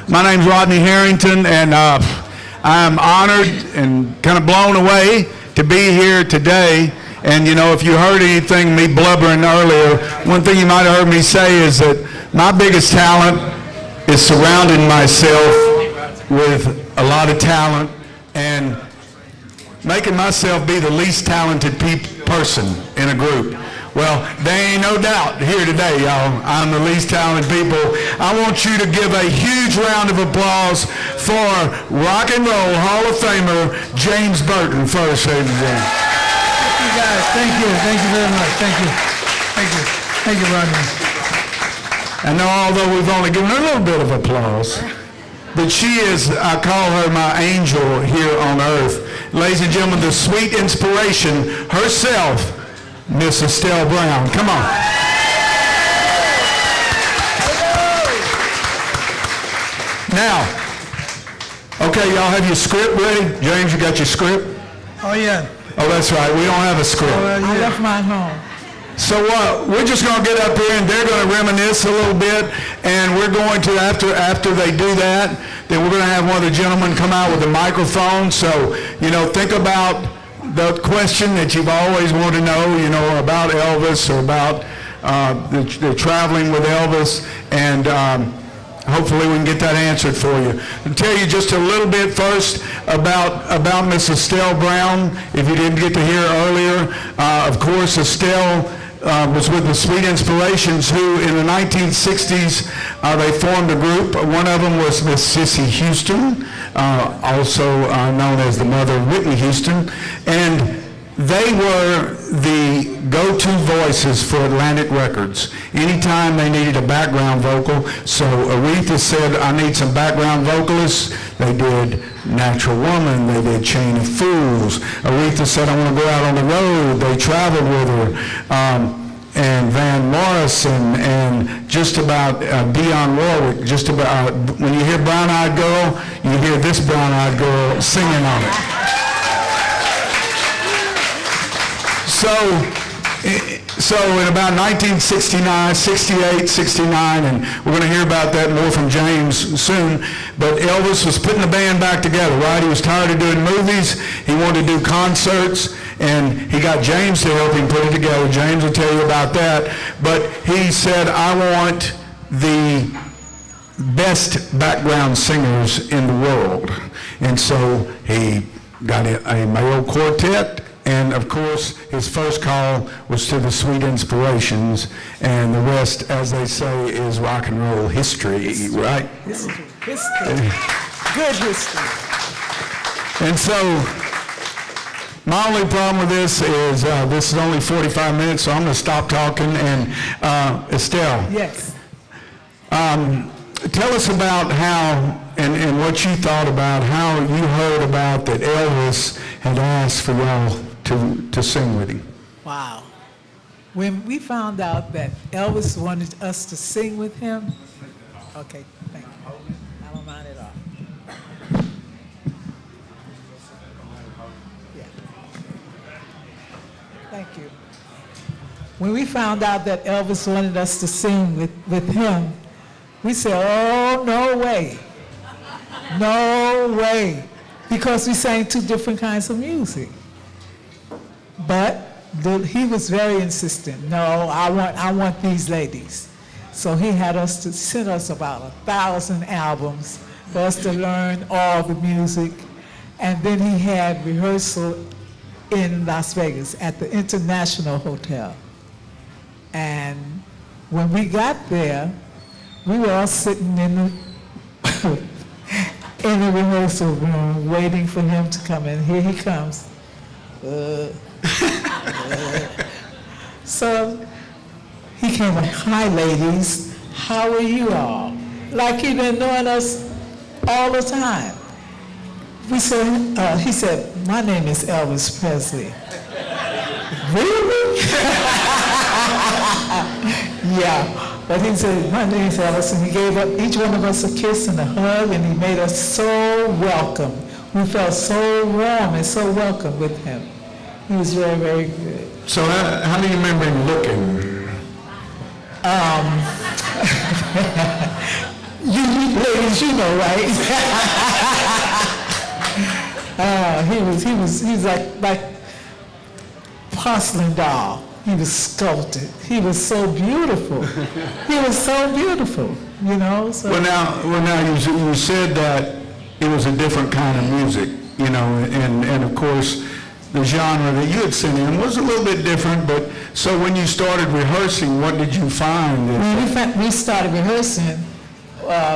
My name's Rodney Harrington, and I'm honored and kind of blown away to be here today. And you know, if you heard anything me blubbering earlier, one thing you might have heard me say is that my biggest talent is surrounding myself with a lot of talent and making myself be the least talented person in a group. Well, there ain't no doubt here today, y'all. I'm the least talented people. I want you to give a huge round of applause for Rock and Roll Hall of Famer James Burton first, ladies and gentlemen. Thank you, guys. Thank you. Thank you very much. Thank you. Thank you. Thank you, Rodney. I know, although we've only given her a little bit of applause, but she is, I call her my angel here on earth. Ladies and gentlemen, the sweet inspiration herself, Miss Estelle Brown. Come on. Now, okay, y'all have your script ready? James, you got your script? Oh, yeah. Oh, that's right. We don't have a script. I left mine home. So we're just going to get up here and they're going to reminisce a little bit, and we're going to, after they do that, then we're going to have one of the gentlemen come out with a microphone. So, you know, think about the question that you've always wanted to know, you know, about Elvis or about the traveling with Elvis, and hopefully we can get that answered for you. I'll tell you just a little bit first about Miss Estelle Brown, if you didn't get to hear earlier. Of course, Estelle was with the Sweet Inspirations, who in the 1960s, they formed a group. One of them was Miss Cissy Houston, also known as the mother of Whitney Houston, and they were the go-to voices for Atlantic Records. Anytime they needed a background vocal, so Aretha said, I need some background vocalists. They did Natural Woman, they did Chain of Fools. Aretha said, I want to go out on the road. They traveled with her. And Van Morrison, and just about Dionne Warwick, just about, when you hear Brown Eyed Girl, you hear this Brown Eyed Girl singing on it. So in about 1969, 68, 69, and we're going to hear about that more from James soon, but Elvis was putting the band back together, right? He was tired of doing movies. He wanted to do concerts, and he got James to help him put it together. James will tell you about that. But he said, I want the best background singers in the world. And so he got a male quartet. And of course, his first call was to the Sweet Inspirations, and the rest, as they say, is rock and roll history, right? History. Good history. And so, my only problem with this is only 45 minutes, so I'm going to stop talking. And Estelle. Yes. Tell us about how and what you thought about how you heard about that Elvis had asked for y'all to sing with him. Wow. When we found out that Elvis wanted us to sing with him, okay, thank you. I don't mind at all. Yeah. Thank you. When we found out that Elvis wanted us to sing with him, we said, oh, no way. No way. Because we sang two different kinds of music. But he was very insistent. No, I want these ladies. So he had us to send us about 1,000 albums for us to learn all the music. And then he had rehearsal in Las Vegas at the International Hotel. And when we got there, we were all sitting in the in the rehearsal room waiting for him to come in. Here he comes. So he came like, hi ladies, how are you all? Like he'd been knowing us all the time. He said, my name is Elvis Presley. Really? Yeah. But he said, my name is Elvis, and he gave each one of us a kiss and a hug, and he made us so welcome. We felt so warm and so welcome with him. He was very, very good. So how do you remember him looking? You ladies but you know, right? He's like porcelain doll. He was sculpted. He was so beautiful. He was so beautiful, you know. So. Well, now you said that it was a different kind of music, you know, and of course, the genre that you had sent in was a little bit different, but so when you started rehearsing, what did you find? When we started rehearsing,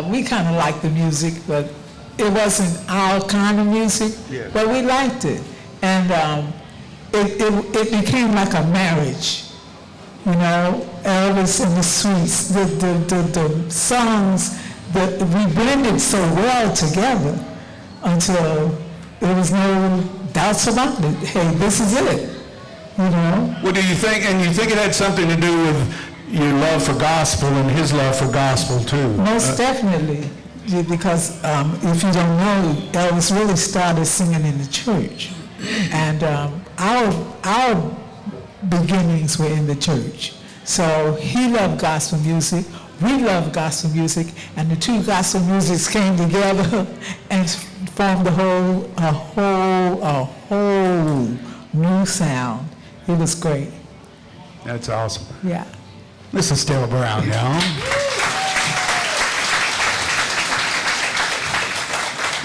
we kind of liked the music, but it wasn't our kind of music, Yeah. but we liked it. And it became like a marriage, you know, Elvis and the Sweets, the songs that we blended so well together until there was no doubts about it. Hey, this is it, you know. What do you think, and you think it had something to do with your love for gospel and his love for gospel too? Most definitely, because if you don't know, Elvis really started singing in the church. And our beginnings were in the church. So he loved gospel music, we loved gospel music, and the two gospel musics came together and formed a whole new sound. It was great. That's awesome. Yeah. This is Estelle Brown, y'all.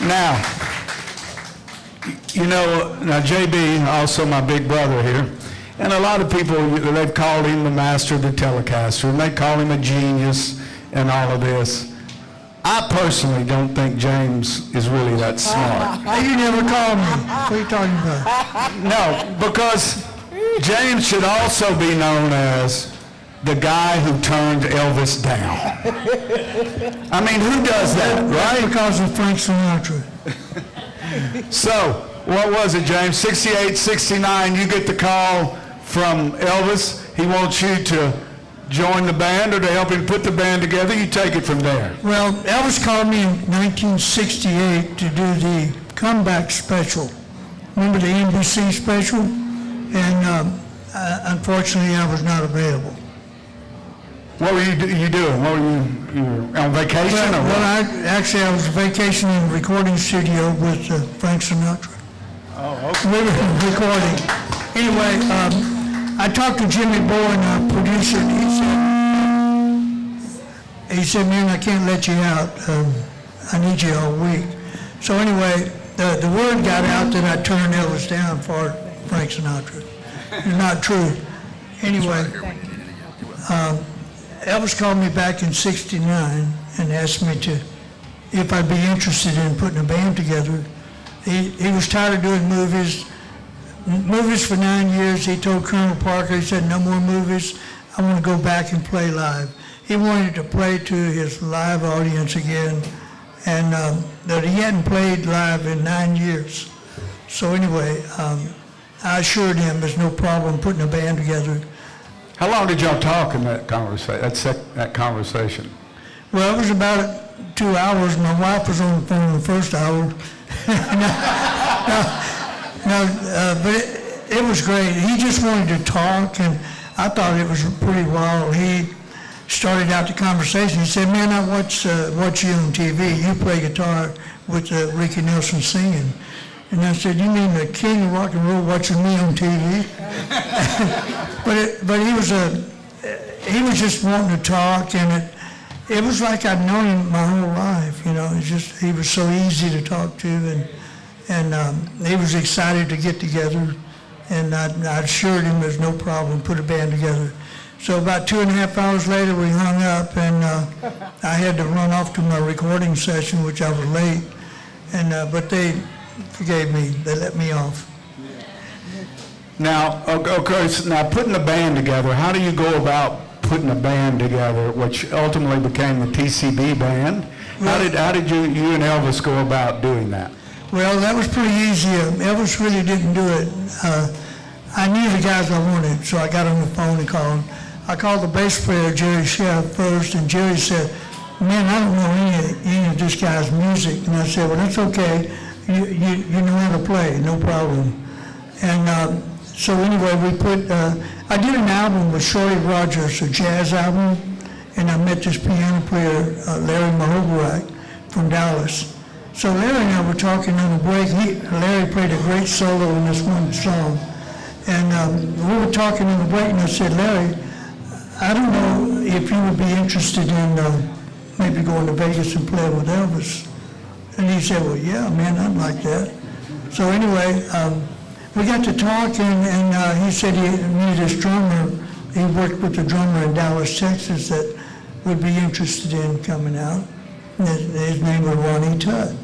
Now, you know, now JB, also my big brother here, and a lot of people, they've called him the master of the Telecaster, and they call him a genius and all of this. I personally don't think James is really that smart. You never called me. What are you talking about? No, because James should also be known as the guy who turned Elvis down. I mean, who does that, right? Because of Frank Sinatra. So, what was it, James? 68, 69, you get the call from Elvis. He wants you to join the band or to help him put the band together. You take it from there. Well, Elvis called me in 1968 to do the comeback special. Remember the NBC special? And unfortunately, I was not available. What were you doing? What were you were on vacation or what? I was vacationing in a recording studio with Frank Sinatra. Oh, okay. We were recording. Anyway, I talked to Jimmy Bowen, our producer, and he said, man, I can't let you out. I need you all week. So anyway, the word got out that I turned Elvis down for Frank Sinatra. It's not true. Anyway, Elvis called me back in '69 and asked me if I'd be interested in putting a band together. He was tired of doing movies for 9 years. He told Colonel Parker, he said, no more movies. I want to go back and play live. He wanted to play to his live audience again, and that he hadn't played live in 9 years. So anyway, I assured him there's no problem putting a band together. How long did y'all talk in that conversation? Well, it was about 2 hours. My wife was on the phone the first hour. But it was great. He just wanted to talk, and I thought it was pretty wild. He started out the conversation. He said, man, I watch you on TV. You play guitar with Ricky Nelson singing. And I said, you mean the king of rock and roll watching me on TV? But he was just wanting to talk, and it was like I'd known him my whole life. You know, he was so easy to talk to, and he was excited to get together. And I assured him there's no problem, put a band together. So about 2.5 hours later, we hung up, and I had to run off to my recording session, which I was late. But they forgave me. They let me off. Now, okay, so now putting a band together, how do you go about putting a band together, which ultimately became the TCB band? How did you and Elvis go about doing that? Well, that was pretty easy. Elvis really didn't do it. I knew the guys I wanted, so I got on the phone and called. I called the bass player, Jerry Sheff, first, and Jerry said, man, I don't know any of this guy's music. And I said, well, that's okay. You know how to play, no problem. And so anyway, I did an album with Shorty Rogers, a jazz album, and I met this piano player, Larry Mahobarak, from Dallas. So Larry and I were talking on the break. Larry played a great solo in this one song. And we were talking on the break, and I said, Larry, I don't know if you would be interested in maybe going to Vegas and playing with Elvis. And he said, well, yeah, man, I'd like that. So anyway, we got to talking, and he said he needed his drummer. He worked with a drummer in Dallas, Texas that would be interested in coming out. His name was Ronnie Tutt.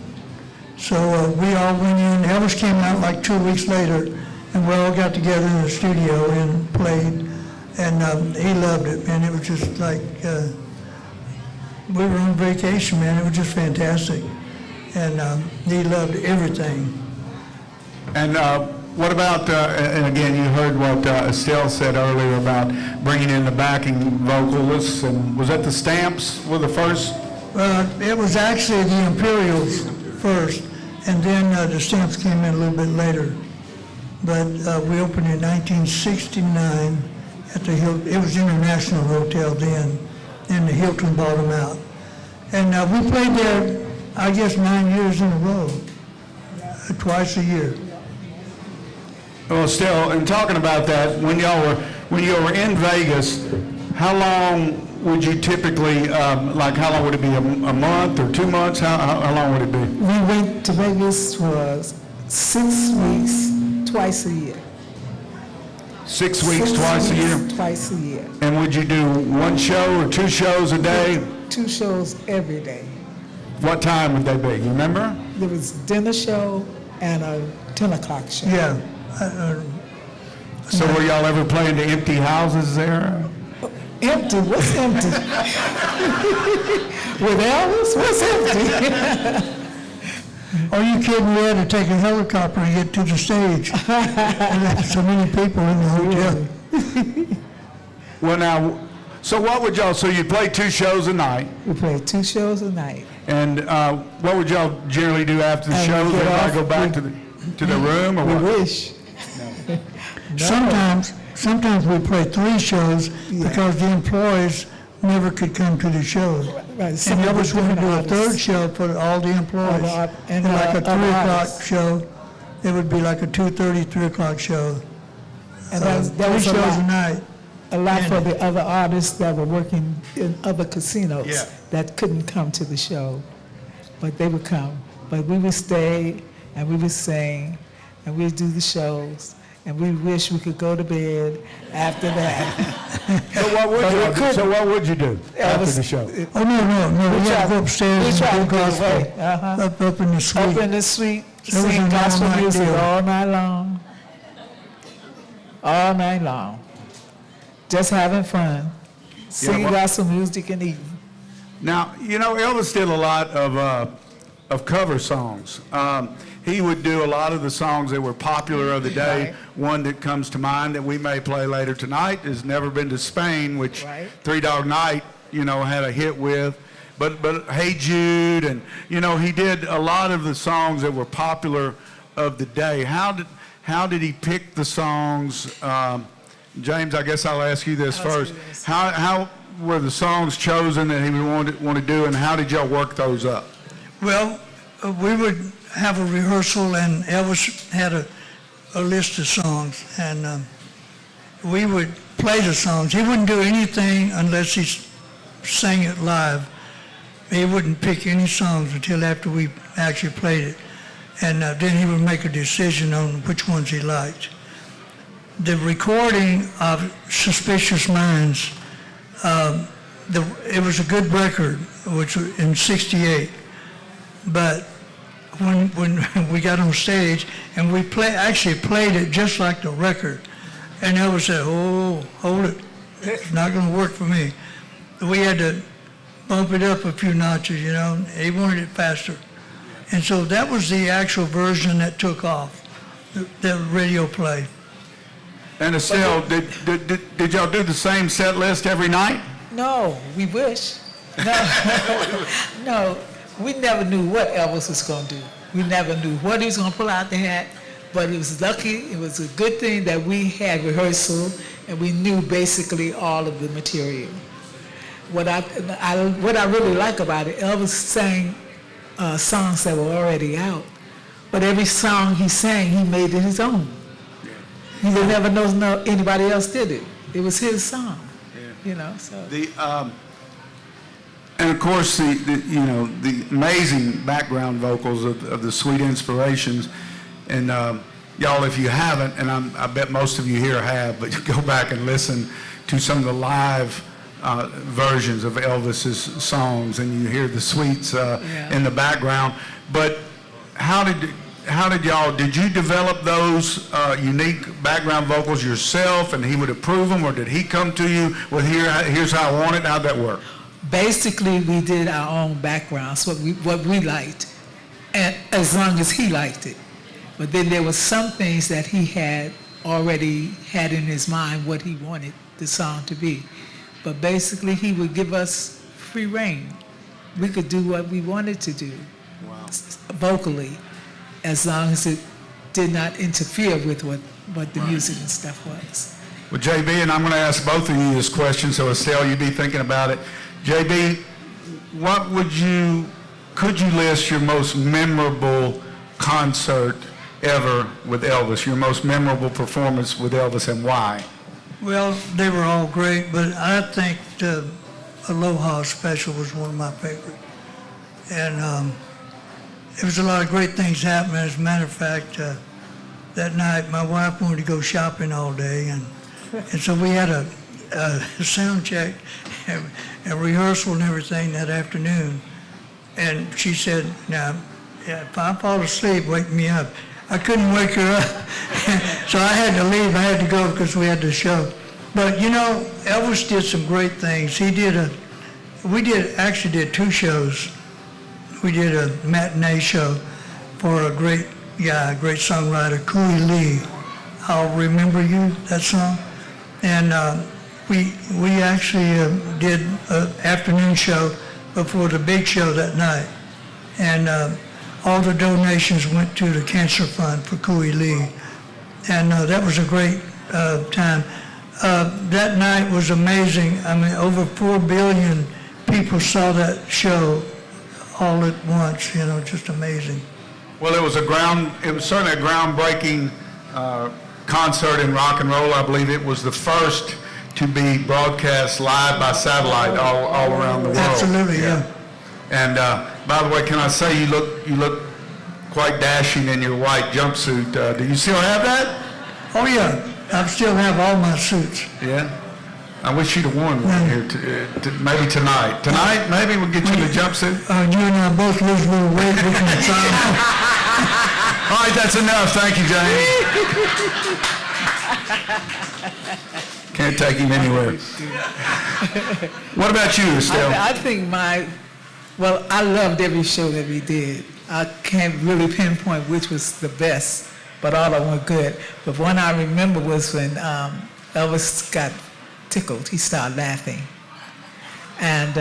So we all went in. Elvis came out like 2 weeks later, and we all got together in the studio and played. And he loved it, man. It was just like, we were on vacation, man. It was just fantastic. And he loved everything. And what about, and again, you heard what Estelle said earlier about bringing in the backing vocalists, and was that the Stamps were the first? It was actually the Imperials first, and then the Stamps came in a little bit later. But we opened in 1969 at the Hilton. It was International Hotel then, and the Hilton bought them out. And we played there, I guess, 9 years in a row, twice a year. Well, still, and talking about that, when you were in Vegas, how long would you typically, how long would it be, a month or 2 months? How long would it be? We went to Vegas for 6 weeks, twice a year. 6 weeks, twice a year? Twice a year. And would you do one show or 2 shows a day? 2 shows every day. What time would they be, you remember? There was a dinner show and a 10 o'clock show. Yeah. So were y'all ever playing to empty houses there? Empty? What's empty? With Elvis? What's empty? Are you kidding? We had to take a helicopter to get to the stage. There's so many people in the hotel. Well, now, so what would y'all, so you play 2 shows a night, We played 2 shows a night. and what would y'all generally do after the And shows? we get Everybody off, go back to the room, or We what? wish. Sometimes we play 3 shows because the employees never could come to the shows. Right, And some of Elvis the wanted to do a different 3rd show for all the employees. And Like a 3 other o'clock artists. show, it would be like a 2:30, 3 o'clock show. And that 3 was shows a night. a lot for the other artists that were working in other casinos Yeah. that couldn't come to the show, but they would come. But we would stay and we would sing and we'd do the shows, and we wish we could go to bed after that. So what would y'all do? So what would you do after Elvis- the show? Oh, no, we had to go upstairs We and tried do to get away. gospel, up in the Up suite. in the suite, It was sing an gospel all-night music deal. all night long. All night long. Just having fun. Singing well- gospel music and eating. Now, you know, Elvis did a lot of cover songs. He would do a lot of the songs that were popular of the day. Right. One that comes to mind that we may play later tonight is "Never Been to Spain," which Right. Three Dog Night, you know, had a hit with. But "Hey Jude," and you know, he did a lot of the songs that were popular of the day. How did he pick the songs? James, I guess I'll ask you this first. How were the songs chosen that he would want to do, and how did y'all work those up? Well, we would have a rehearsal, and Elvis had a list of songs, and we would play the songs. He wouldn't do anything unless he sang it live. He wouldn't pick any songs until after we actually played it, and then he would make a decision on which ones he liked. The recording of Suspicious Minds, it was a good record, which was in '68, but when we got on stage and we actually played it just like the record, and Elvis said, "Oh, hold it, it's not going to work for me." We had to bump it up a few notches, you know. He wanted it faster, and so that was the actual version that took off, the radio play. And Estelle, did y'all do the same set list every night? No, we wish. No, no, we never knew what Elvis was going to do. We never knew what he was going to pull out the hat, but it was lucky, it was a good thing that we had rehearsal and we knew basically all of the material. What I really like about it, Elvis sang songs that were already out. But every song he sang, he made it his own. You would never know anybody else did it. It was his song, you know, so. And of course, the amazing background vocals of the Sweet Inspirations. And y'all, if you haven't, and I bet most of you here have, but you go back and listen to some of the live versions of Elvis's songs, and you hear the sweets in the background. But how did y'all, did you develop those unique background vocals yourself, and he would approve them, or did he come to you with, here's how I want it? How'd that work? Basically, we did our own backgrounds, what we liked, and as long as he liked it. But then there were some things that he had already had in his mind what he wanted the song to be. But basically, he would give us free rein. We could do what we wanted to do vocally, as long as it did not interfere with what the music and stuff was. Well, JB, and I'm going to ask both of you this question, so Estelle, you be thinking about it. JB, could you list your most memorable concert ever with Elvis, your most memorable performance with Elvis, and why? Well, they were all great, but I think the Aloha Special was one of my favorites. And there was a lot of great things happening. As a matter of fact, that night my wife wanted to go shopping all day, and so we had a sound check and rehearsal and everything that afternoon. And she said, now, if I fall asleep, wake me up. I couldn't wake her up, so I had to leave. I had to go because we had the show. But you know, Elvis did some great things. We actually did 2 shows. We did a matinee show for a great guy, a great songwriter, Kui Lee. I'll Remember You, that song. And we actually did an afternoon show before the big show that night. And all the donations went to the Cancer Fund for Kui Lee. And that was a great time. That night was amazing. I mean, over 4 billion people saw that show all at once, you know, just amazing. Well, it was certainly a groundbreaking concert in rock and roll. I believe it was the first to be broadcast live by satellite all around the world. Absolutely, yeah. And by the way, can I say you look quite dashing in your white jumpsuit. Do you still have that? Oh yeah, I still have all my suits. Yeah. I wish you'd have worn one here, maybe tonight. Tonight, maybe we'll get you the jumpsuit. You and I both lose a little weight. We can try. All right, that's enough. Thank you, James. Can't take him anywhere. What about you, Estelle? I think I loved every show that we did. I can't really pinpoint which was the best, but all of them were good. But one I remember was when Elvis got tickled. He started laughing. And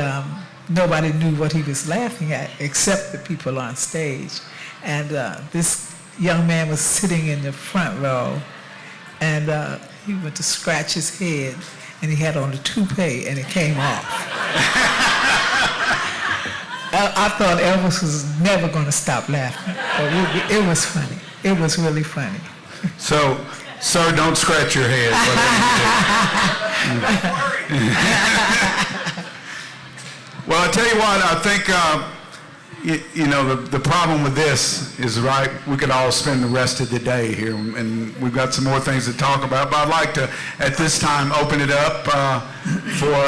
nobody knew what he was laughing at except the people on stage. And this young man was sitting in the front row, and he went to scratch his head, and he had on a toupee, and it came off. I thought Elvis was never going to stop laughing. But it was funny. It was really funny. So, sir, don't scratch your head. Well, I tell you what, I think, the problem with this is, right, we could all spend the rest of the day here, and we've got some more things to talk about, but I'd like to, at this time, open it up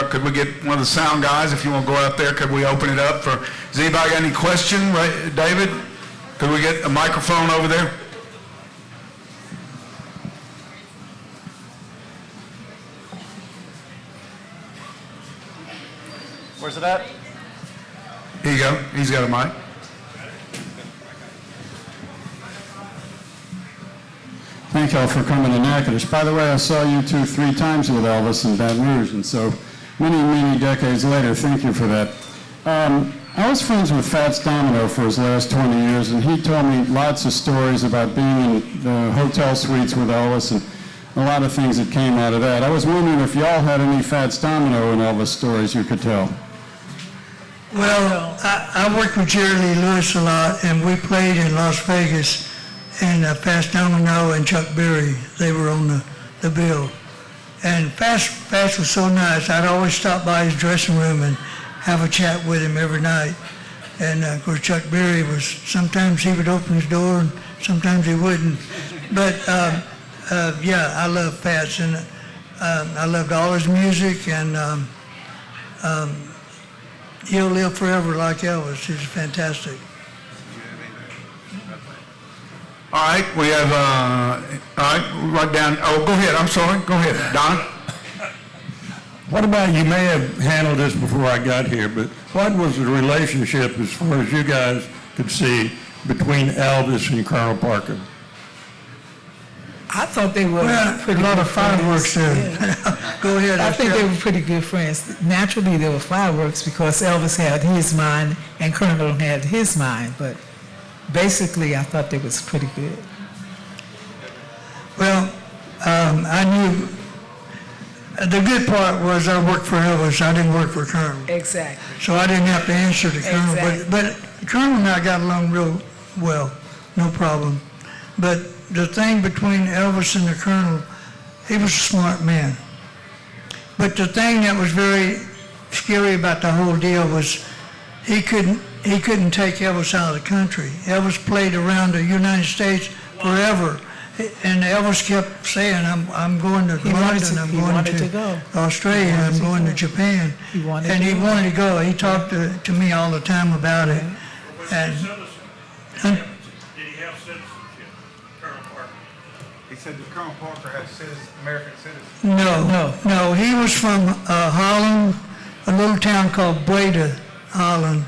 could we get one of the sound guys, if you want to go out there, could we open it up for, does anybody got any question, right, David? Could we get a microphone over there? Where's it at? Here you go. He's got a mic. Thank y'all for coming to Natchitoches. By the way, I saw you 3 times with Elvis in Baton Rouge, and so many decades later, thank you for that. I was friends with Fats Domino for his last 20 years, and he told me lots of stories about being in the hotel suites with Elvis and a lot of things that came out of that. I was wondering if y'all had any Fats Domino and Elvis stories you could tell. Well, I worked with Jerry Lee Lewis a lot, and we played in Las Vegas, and Fats Domino and Chuck Berry, they were on the bill. And Fats was so nice, I'd always stop by his dressing room and have a chat with him every night. And of course, Chuck Berry was, sometimes he would open his door, and sometimes he wouldn't. But yeah, I love Fats, and I loved all his music, and he'll live forever like Elvis. He's fantastic. All right, we have, all right, right down, oh, go ahead, I'm sorry, go ahead, Don. What about, you may have handled this before I got here, but what was the relationship, as far as you guys could see, between Elvis and Colonel Parker? I thought they were Well, pretty a lot good of fireworks friends. there. Yeah. Go ahead. I think Estelle. they were pretty good friends. Naturally, there were fireworks because Elvis had his mind and Colonel had his mind, but basically, I thought they was pretty good. Well, I knew, the good part was I worked for Elvis, I didn't work for Colonel. Exactly. So I didn't have to answer to Colonel, Exactly. but Colonel and I got along real well, no problem. But the thing between Elvis and the Colonel, he was a smart man. But the thing that was very scary about the whole deal was he couldn't take Elvis out of the country. Elvis played around the United States forever. And Elvis kept saying, I'm going to He wanted London, to- I'm he going wanted to to go. Australia, I'm to going go. to Japan. He wanted And to he go. wanted to go. He talked to me all the time about it. And Did he have citizenship, Colonel Parker? He said that Colonel Parker had American citizenship. no, he was from Holland, a little town called Breda, Holland.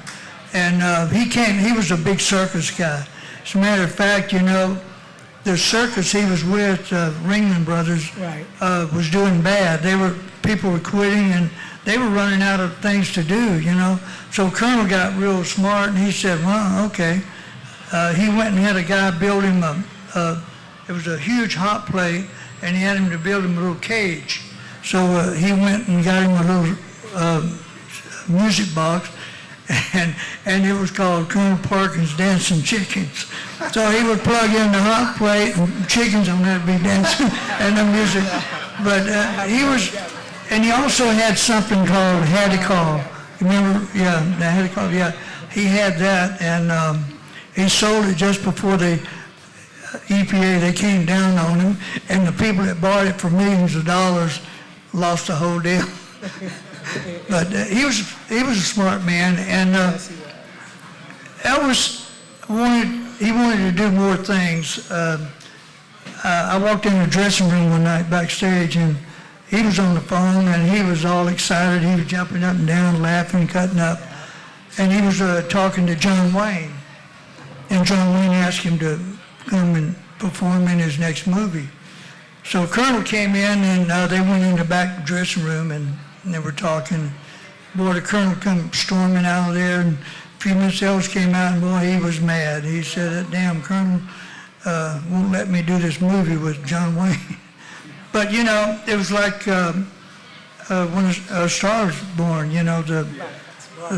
And he was a big circus guy. As a matter of fact, you know, the circus he was with, Ringling Brothers, Right. was doing bad. People were quitting, and they were running out of things to do, you know. So Colonel got real smart, and he said, well, okay. He went and had a guy build him it was a huge hot plate, and he had him to build him a little cage. So he went and got him a little music box, and it was called Colonel Parker's Dancing Chickens. So he would plug in the hot plate, and chickens on there would be dancing, and the music. But and he also had something called Had to Call. Remember? Yeah, the Had to Call, yeah. He had that, and he sold it just before the EPA, they came down on him, and the people that bought it for millions of dollars lost the whole deal. But he was a smart man, and Elvis wanted to do more things. I walked in the dressing room one night backstage, and he was on the phone, and he was all excited. He was jumping up and down, laughing, cutting up, and he was talking to John Wayne, and John Wayne asked him to come and perform in his next movie. So Colonel came in, and they went in the back dressing room, and they were talking. Boy, the Colonel come storming out of there, and a few minutes Elvis came out, and boy, he was mad. He said, that damn Colonel won't let me do this movie with John Wayne. But, you know, it was like when a star was born, you know, the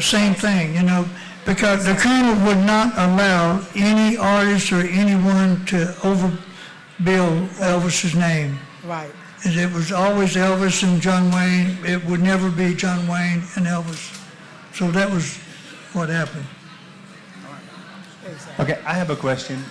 same thing, you know, because the Colonel would not allow any artist or anyone to overbill Elvis's name. Right. It was always Elvis and John Wayne. It would never be John Wayne and Elvis. So that was what happened. Okay, I have a question.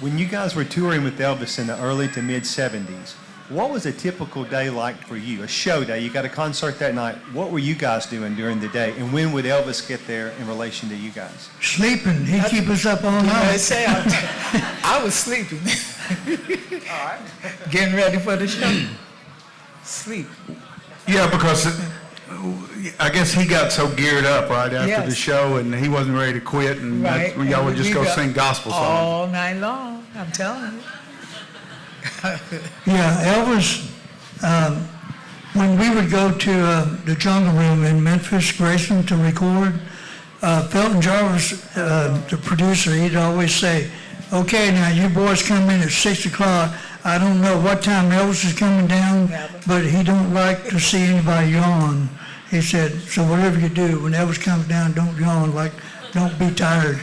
When you guys were touring with Elvis in the early to mid 70s, what was a typical day like for you? A show day, you got a concert that night. What were you guys doing during the day? And when would Elvis get there in relation to you guys? Sleeping. He'd keep us up all I night. say I was sleeping. All right. Getting ready for the show. Sleep. Yeah, because I guess he got so geared up right after Yes. the show, and he wasn't ready to quit, and Right. that's when y'all would just go sing gospel songs. All night long, I'm telling you. Yeah, Elvis, when we would go to the Jungle Room in Memphis, Graceland, to record, Felton Jarvis, the producer, he'd always say, okay, now you boys come in at 6 o'clock. I don't know what time Elvis is coming down, but he don't like to see anybody yawn. He said, so whatever you do, when Elvis comes down, don't yawn, like, don't be tired.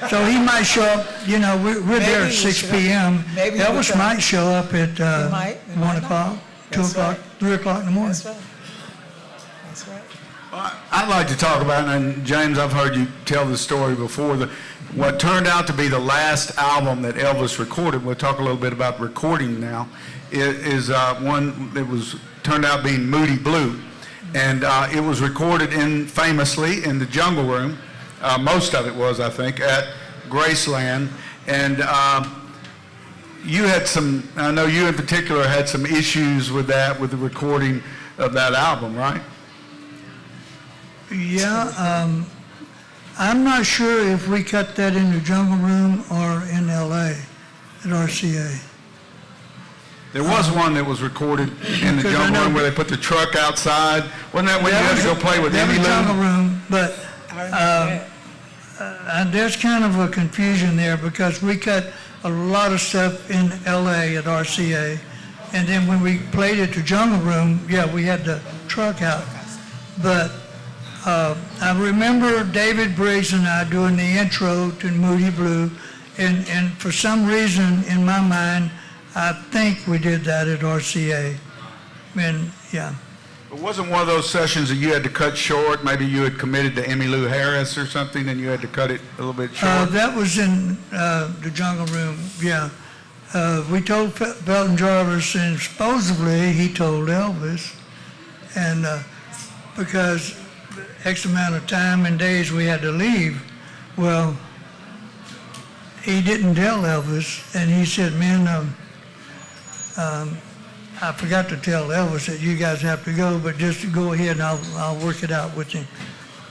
So he might show up, you know, we're there Maybe at he 6 should. p.m. Maybe he would Elvis come. might show up at might, he 1 might o'clock, not. 2 That's o'clock, right. 3 o'clock in the morning. That's right. That's right. I'd like to talk about, and James, I've heard you tell this story before, what turned out to be the last album that Elvis recorded, we'll talk a little bit about recording now, is one that was turned out being Moody Blue. And it was recorded famously in the Jungle Room, most of it was, I think, at Graceland. And you had some, I know you in particular had some issues with that, with the recording of that album, right? Yeah, I'm not sure if we cut that in the Jungle Room or in LA at RCA. There was one that was recorded in the Because I Jungle know- Room where they put the truck outside. Wasn't that when you had to go play with That Emmy was Jungle Lou? Room, but there's kind of a confusion there because we cut a lot of stuff in LA at RCA. And then when we played at the Jungle Room, yeah, we had the truck out. But I remember David Briggs and I doing the intro to Moody Blue. And for some reason in my mind, I think we did that at RCA. And yeah. It wasn't one of those sessions that you had to cut short. Maybe you had committed to Emmy Lou Harris or something and you had to cut it a little bit short. That was in the Jungle Room, yeah. We told Belton Jarvis, and supposedly he told Elvis, and because X amount of time and days we had to leave. Well, he didn't tell Elvis, and he said, man, I forgot to tell Elvis that you guys have to go, but just go ahead and I'll work it out with him.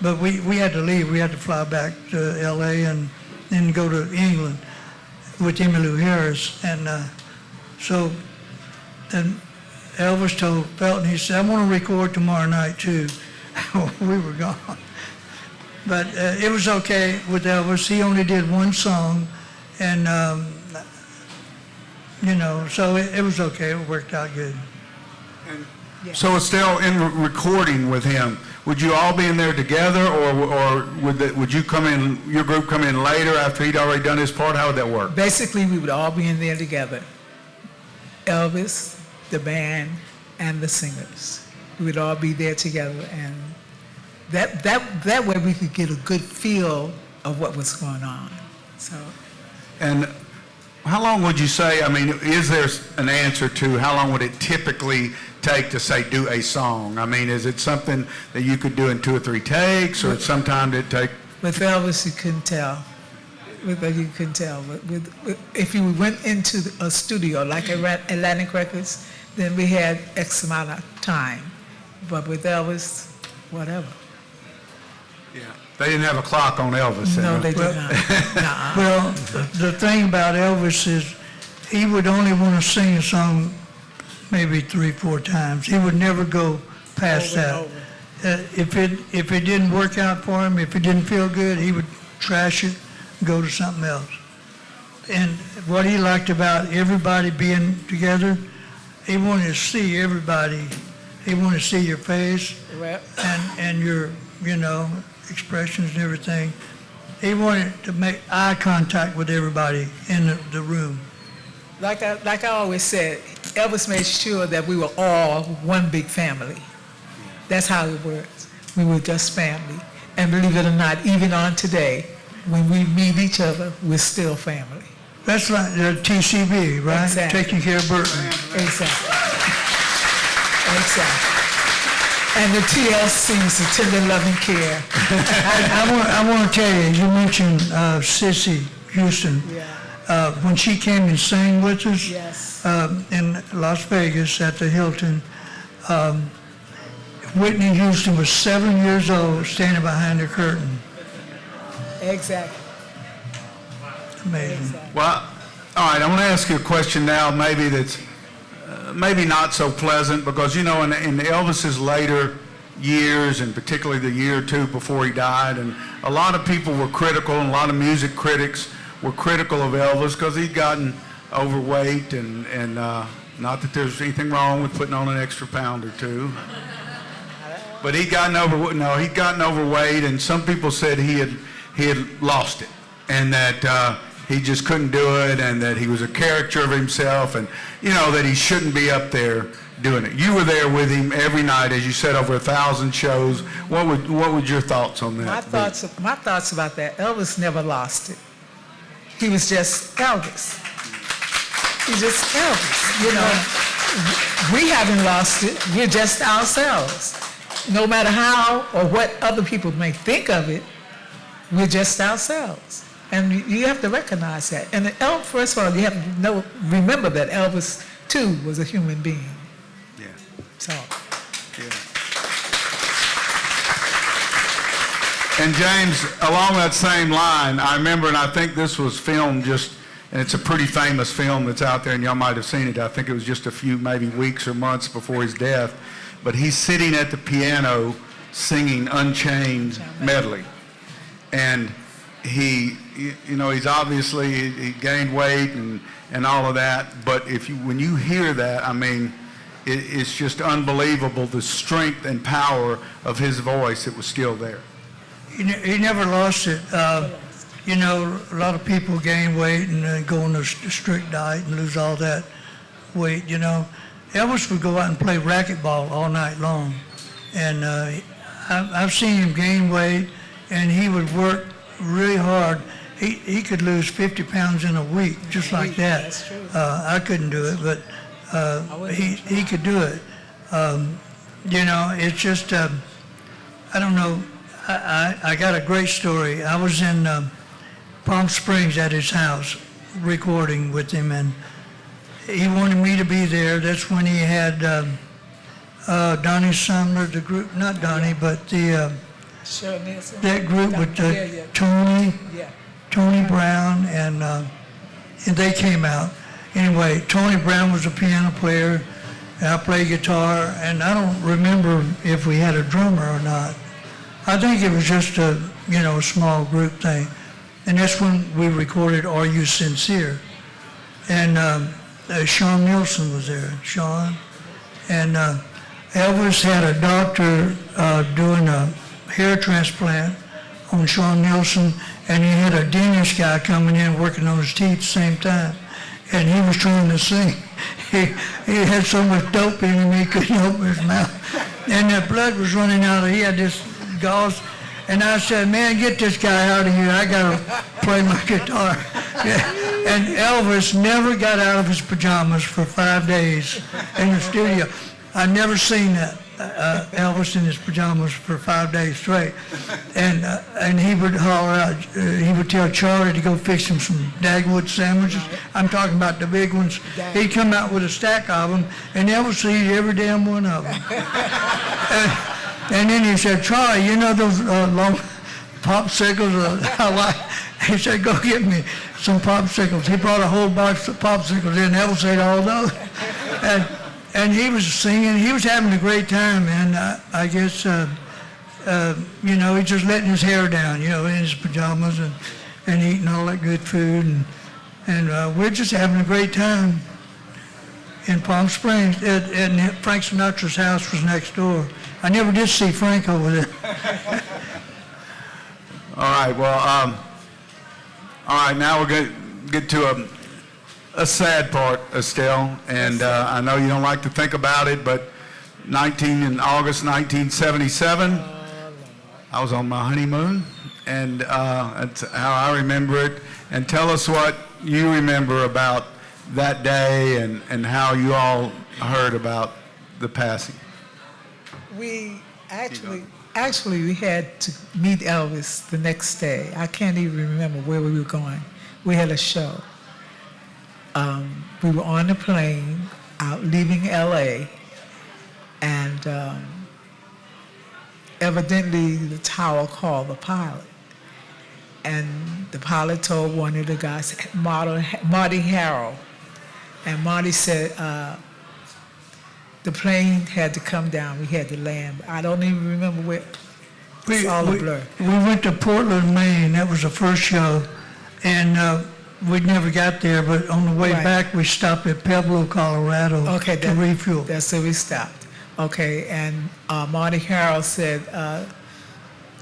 But we had to leave. We had to fly back to L.A. and then go to England with Emmylou Harris. And so then Elvis told Felton, he said, I want to record tomorrow night too. We were gone. But it was okay with Elvis. He only did one song, and you know, so it was okay. It worked out good. So Estelle, in recording with him, would you all be in there together, or would you come in, your group come in later after he'd already done his part? How would that work? Basically, we would all be in there together. Elvis, the band, and the singers. We would all be there together, and that way we could get a good feel of what was going on. So, And how long would you say, I mean, is there an answer to how long would it typically take to, say, do a song? I mean, is it something that you could do in 2 or 3 takes, or sometimes it take? with Elvis, you couldn't tell. You couldn't tell. If you went into a studio like Atlantic Records, then we had X amount of time. But with Elvis, whatever. Yeah. They didn't have a clock on Elvis. No, then, they huh? did not. Nuh-uh. Well, the thing about Elvis is he would only want to sing a song maybe 3, 4 times. He would never go past Over that. and If it didn't work out for him, if it didn't feel good, he would trash it and go to something else. And what he liked about everybody being together, he wanted to see everybody. He wanted to see your face Well, and your, you know, expressions and everything. He wanted to make eye contact with everybody in the room. like I always said, Elvis made sure that we were all one big family. That's how it works. We were just family. And believe it or not, even on today, when we meet each other, we're still family. That's like the TCB, right? Exactly. Taking care of Burton. Exactly. Exactly. And the TLC's, the tender loving care. I want to tell you, you mentioned Sissy Houston. Yeah. When she came and sang with us Yes. in Las Vegas at the Hilton, Whitney Houston was 7 years old, standing behind the curtain. Exactly. Amazing. Exactly. Well, all right, I want to ask you a question now, maybe that's maybe not so pleasant, because, you know, in Elvis's later years, and particularly the year or two before he died, and a lot of people were critical, and a lot of music critics were critical of Elvis because he'd gotten overweight, and not that there's anything wrong with putting on an extra pound or two. But he'd gotten overweight, and some people said he had lost it, and that he just couldn't do it, and that he was a caricature of himself, and that he shouldn't be up there doing it. You were there with him every night, as you said, over 1,000 shows. What would your thoughts on that? My thoughts about that, Elvis never lost it. He was just Elvis. He's just Elvis, We haven't lost it. We're just ourselves. No matter how or what other people may think of it, we're just ourselves. And you have to recognize that. And first of all, you have to remember that Elvis, too, was a human being. Yeah. So. Yeah. And James, along that same line, I remember, and I think this was filmed and it's a pretty famous film that's out there, and y'all might have seen it. I think it was just a few, maybe weeks or months before his death. But he's sitting at the piano singing Unchained medley. And he's obviously, he gained weight and all of that. But when you hear that, I mean, it's just unbelievable, the strength and power of his voice. It was still there. He never lost it. A lot of people gain weight and go on a strict diet and lose all that weight, Elvis would go out and play racquetball all night long. And I've seen him gain weight, and he would work really hard. He could lose 50 pounds in a week, just like that. That's true. I couldn't do it, but he could do it. It's just, I don't know. I got a great story. I was in Palm Springs at his house recording with him, and he wanted me to be there. That's when he had Donnie Sumner, the group, not Donnie, but Sure, Nelson. that group with Yeah. Tony Brown, and they came out. Anyway, Tony Brown was a piano player, and I played guitar, and I don't remember if we had a drummer or not. I think it was just a small group thing. And that's when we recorded Are You Sincere? And Sean Nielsen was there, Sean. And Elvis had a doctor doing a hair transplant on Sean Nielsen, and he had a dentist guy coming in working on his teeth at the same time. And he was trying to sing. He had so much dope in him he couldn't open his mouth. And the blood was running out. He had this gauze. And I said, man, get this guy out of here. I got to play my guitar. Yeah. And Elvis never got out of his pajamas for 5 days in the studio. I've never seen that, Elvis in his pajamas for 5 days straight. And he would holler out, he would tell Charlie to go fix him some Dagwood sandwiches. I'm talking about the big ones. He'd come out with a stack of them, and Elvis would eat every damn one of them. And then he said, Charlie, those long popsicles I like? He said, go get me some popsicles. He brought a whole box of popsicles in. Elvis ate all those. And he was singing. He was having a great time. And I guess, he's just letting his hair down, in his pajamas and eating all that good food. And we're just having a great time in Palm Springs. And Frank Sinatra's house was next door. I never did see Frank over there. All right, well, now we're going to get to a sad part, Estelle, and I know you don't like to think about it, but in August 1977, I was on my honeymoon, and that's how I remember it. And tell us what you remember about that day and how you all heard about the passing. We actually we had to meet Elvis the next day. I can't even remember where we were going. We had a show. We were on the plane out leaving LA, and evidently the tower called the pilot. And the pilot told one of the guys, Marty Harrell, and Marty said, the plane had to come down. We had to land. I don't even remember where. It's all a blur. We went to Portland, Maine. That was the first show. And we never got there, but on the way back, we stopped at Pueblo, Colorado to refuel. That's where we stopped. Okay, and Marty Harrell said,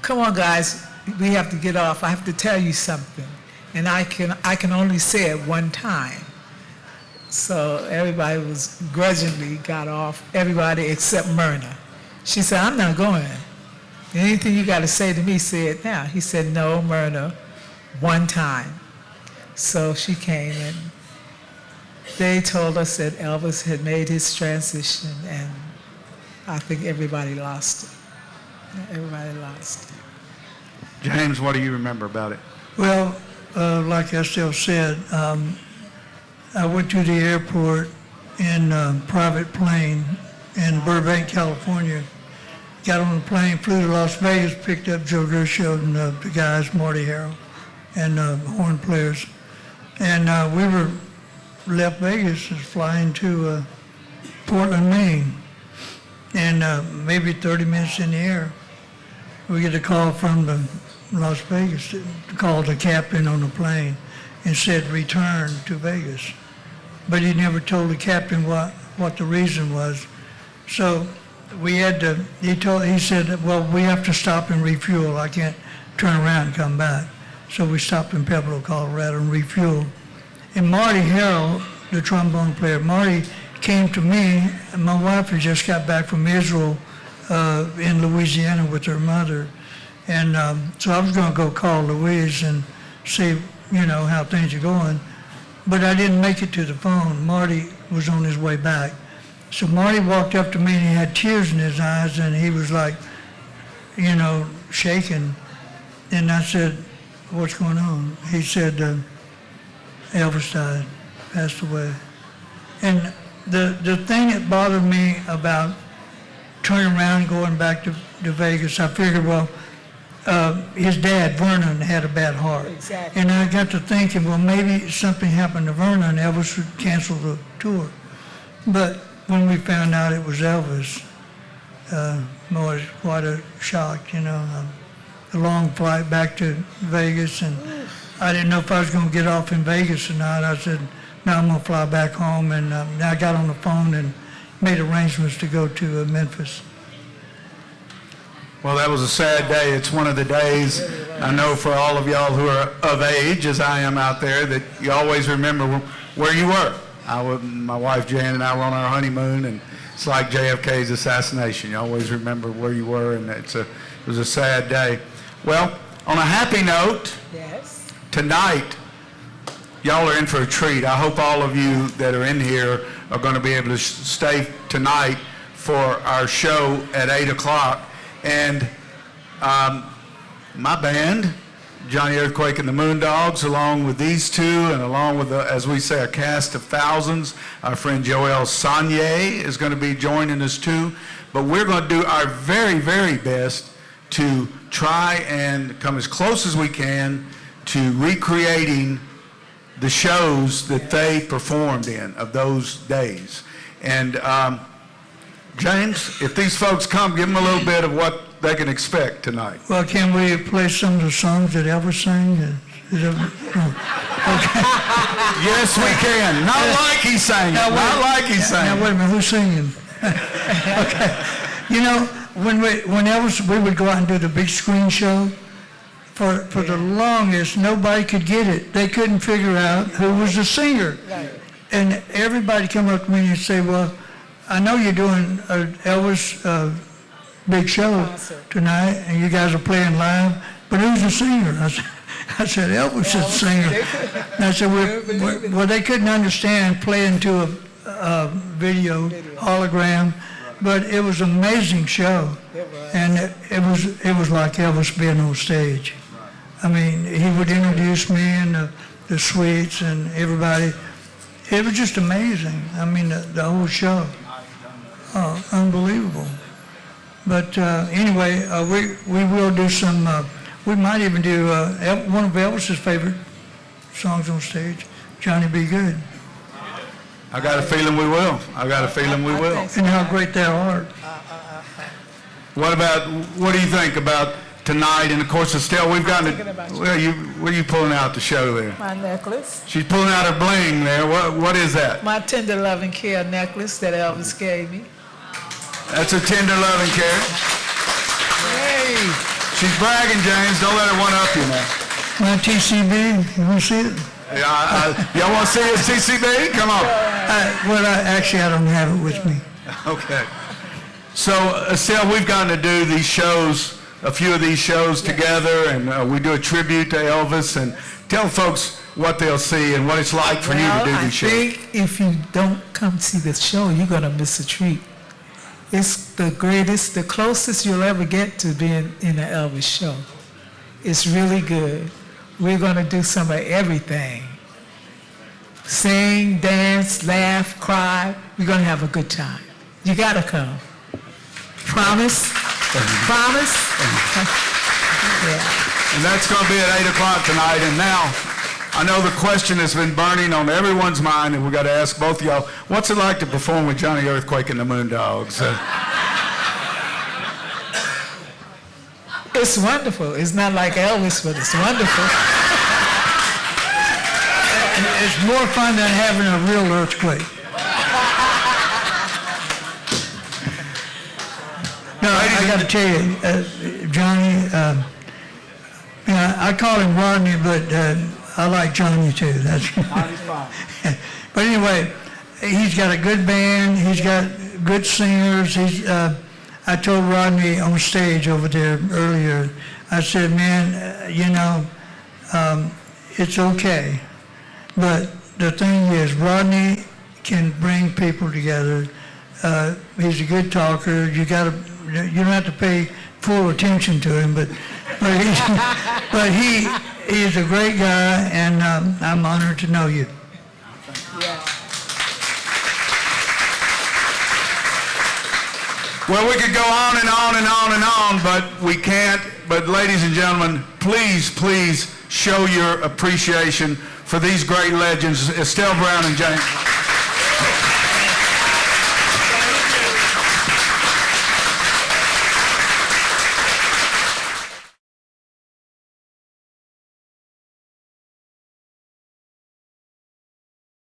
come on, guys, we have to get off. I have to tell you something. And I can only say it one time. So everybody was grudgingly got off, everybody except Myrna. She said, I'm not going. Anything you got to say to me, say it now. He said, no, Myrna, one time. So she came, and they told us that Elvis had made his transition, and I think everybody lost it. Everybody lost it. James, what do you remember about it? Well, like Estelle said, I went to the airport in a private plane in Burbank, California. Got on the plane, flew to Las Vegas, picked up Joe Gershow and the guys, Marty Harrell, and horn players. And we were left Vegas and flying to Portland, Maine. And maybe 30 minutes in the air, we get a call from the Las Vegas, called the captain on the plane and said, return to Vegas. But he never told the captain what the reason was. So we had to, he said, well, we have to stop and refuel. I can't turn around and come back. So we stopped in Pueblo, Colorado and refueled. And Marty Harrell, the trombone player, Marty came to me, and my wife had just got back from Israel in Louisiana with her mother. And so I was going to go call Louise and see, how things are going. But I didn't make it to the phone. Marty was on his way back. So Marty walked up to me and he had tears in his eyes and he was like, shaking. And I said, what's going on? He said, Elvis died, passed away. And the thing that bothered me about turning around and going back to Vegas, I figured, well, his dad, Vernon, had a bad heart. Exactly. And I got to thinking, well, maybe something happened to Vernon, Elvis would cancel the tour. But when we found out it was Elvis, it was quite a shock, a long flight back to Vegas, and I didn't know if I was going to get off in Vegas or not. I said, no, I'm going to fly back home, and I got on the phone and made arrangements to go to Memphis. Well, that was a sad day. It's one of the days, I know for all of y'all who are of age, as I am out there, that you always remember where you were. My wife Jan and I were on our honeymoon, and it's like JFK's assassination. You always remember where you were, and it was a sad day. Well, on a happy note, Yes. tonight, y'all are in for a treat. I hope all of you that are in here are going to be able to stay tonight for our show at 8 o'clock. And my band, Johnny Earthquake and the Moondogs, along with these two, and along with, as we say, a cast of thousands, our friend Joel Sanye is going to be joining us too. But we're going to do our very, very best to try and come as close as we can to recreating the shows that they performed in of those days. And James, if these folks come, give them a little bit of what they can expect tonight. Well, can we play some of the songs that Elvis sang? Okay. Yes, we can. Not like he sang it. Not like he sang Now, it. wait a minute, who's singing? Okay. When Elvis, we would go out and do the big screen show. For the longest, nobody could get it. They couldn't figure out who was the singer. Right. And everybody come up to me and say, well, I know you're doing an Elvis big show Concert. tonight, and you guys are playing live, but who's the singer? I said, Elvis is the singer. And I said, well, they couldn't understand playing to a video hologram, but it was an amazing show. It was. And it was like Elvis being on stage. I mean, he would introduce me and the suites and everybody. It was just amazing. I mean, the whole show. Oh, unbelievable. But anyway, we will do some, we might even do one of Elvis's favorite songs on stage, Johnny Be Good. I got a feeling we will. I got a feeling we will. And how great thou art. What do you think about tonight? And of course, Estelle, we've got thinking about you. what are you pulling out to show there? My necklace. She's pulling out her bling there. What is that? My tender loving care necklace that Elvis gave me. That's a tender, loving care. She's bragging, James. Don't let her one-up you now. My TCB, you want to see it? Y'all want to see his TCB? Come on. Actually, I don't have it with me. Okay. So, Estelle, we've gotten to do these shows, a few of these shows together, and we do a tribute to Elvis. And tell folks what they'll see and what it's like for you to do these shows. I think if you don't come see this show, you're going to miss a treat. It's the greatest, the closest you'll ever get to being in an Elvis show. It's really good. We're going to do some of everything. Sing, dance, laugh, cry. We're going to have a good time. You got to come. Promise? Promise? Yeah. And that's going to be at 8 o'clock tonight. And now, I know the question has been burning on everyone's mind, and we've got to ask both of y'all, what's it like to perform with Johnny Earthquake and the Moondogs? It's wonderful. It's not like Elvis, but it's wonderful. It's more fun than having a real earthquake. No, I got to tell you, Johnny, I call him Rodney, but I like Johnny too. That's fine. But anyway, he's got a good band. He's got good singers. I told Rodney on stage over there earlier, I said, man, it's okay. But the thing is, Rodney can bring people together. He's a good talker. You don't have to pay full attention to him, but he's a great guy, and I'm honored to know you. Well, we could go on and on and on and on, but we can't. But ladies and gentlemen, please, please show your appreciation for these great legends, Estelle Brown and James.